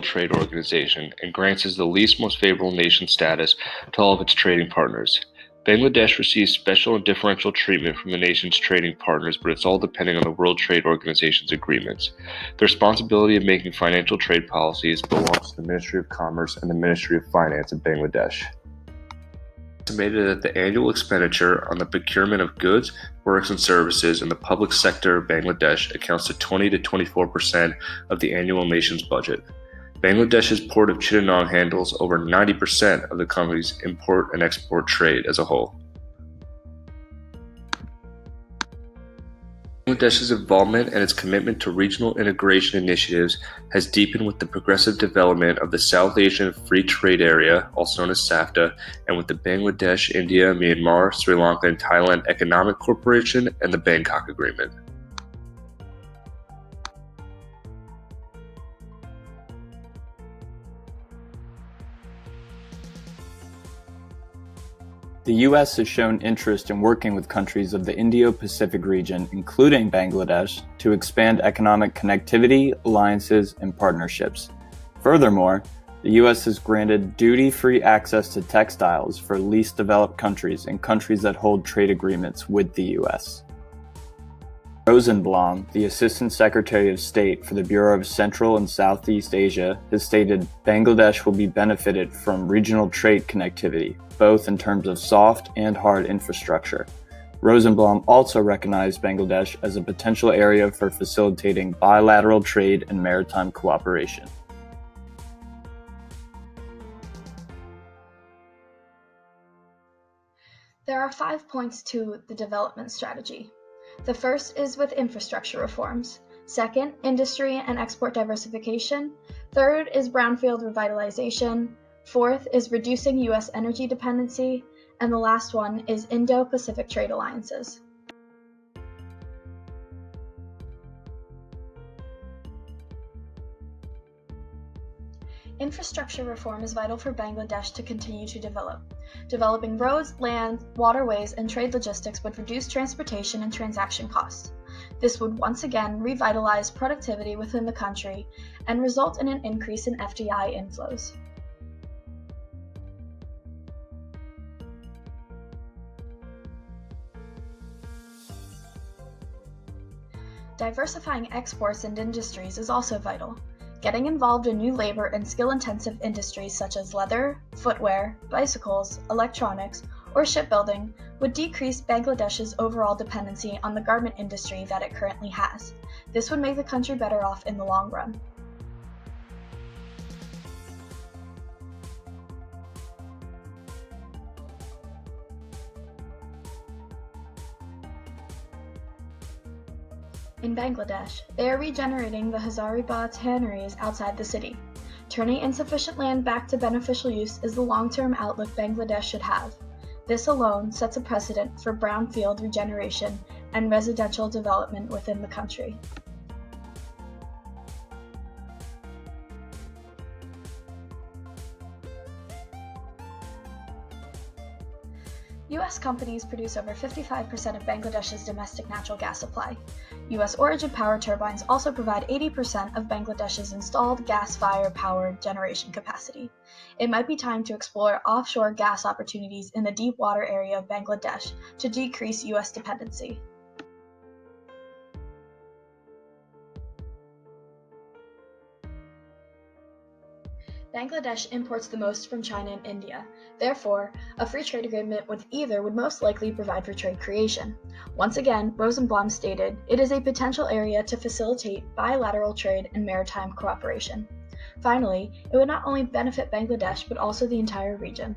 Trade Organization and grants as the least most favorable nation status to all of its trading partners. Bangladesh receives special and differential treatment from the nation's trading partners, but it's all depending on the World Trade Organization's agreements. The responsibility of making financial trade policies belongs to the Ministry of Commerce and the Ministry of Finance of Bangladesh. It's estimated that the annual expenditure on the procurement of goods, works, and services in the public sector of Bangladesh accounts to 20 to 24% of the annual nation's budget. Bangladesh's port of Chittagong handles over 90% of the country's import and export trade as a whole. Bangladesh's involvement and its commitment to regional integration initiatives has deepened with the progressive development of the South Asian Free Trade Area, also known as SAFTA, and with the Bangladesh, India, Myanmar, Sri Lanka, and Thailand Economic Corporation and the Bangkok Agreement. The U.S. has shown interest in working with countries of the Indo-Pacific region, including Bangladesh, to expand economic connectivity, alliances, and partnerships. Furthermore, the U.S. has granted duty-free access to textiles for least developed countries and countries that hold trade agreements with the U.S. Rosenblum, the Assistant Secretary of State for the Bureau of Central and Southeast Asia, has stated Bangladesh will be benefited from regional trade connectivity, both in terms of soft and hard infrastructure. Rosenblum also recognized Bangladesh as a potential area for facilitating bilateral trade and maritime cooperation. There are 5 points to the development strategy. The first is with infrastructure reforms. Second, industry and export diversification. Third is brownfield revitalization. Fourth is reducing U.S. energy dependency. And the last one is Indo-Pacific trade alliances. Infrastructure reform is vital for Bangladesh to continue to develop. Developing roads, land, waterways, and trade logistics would reduce transportation and transaction costs. This would once again revitalize productivity within the country and result in an increase in FDI inflows. Diversifying exports and industries is also vital. Getting involved in new labor and skill-intensive industries such as leather, footwear, bicycles, electronics, or shipbuilding would decrease Bangladesh's overall dependency on the garment industry that it currently has. This would make the country better off in the long run. In Bangladesh, they are regenerating the Hazaribagh tanneries outside the city. Turning insufficient land back to beneficial use is the long-term outlook Bangladesh should have. This alone sets a precedent for brownfield regeneration and residential development within the country. U.S. companies produce over 55% of Bangladesh's domestic natural gas supply. U.S. origin power turbines also provide 80% of Bangladesh's installed gas-fired power generation capacity. It might be time to explore offshore gas opportunities in the deep water area of Bangladesh to decrease U.S. dependency. Bangladesh imports the most from China and India. Therefore, a free trade agreement with either would most likely provide for trade creation. Once again, Rosenblum stated, it is a potential area to facilitate bilateral trade and maritime cooperation. Finally, it would not only benefit Bangladesh but also the entire region.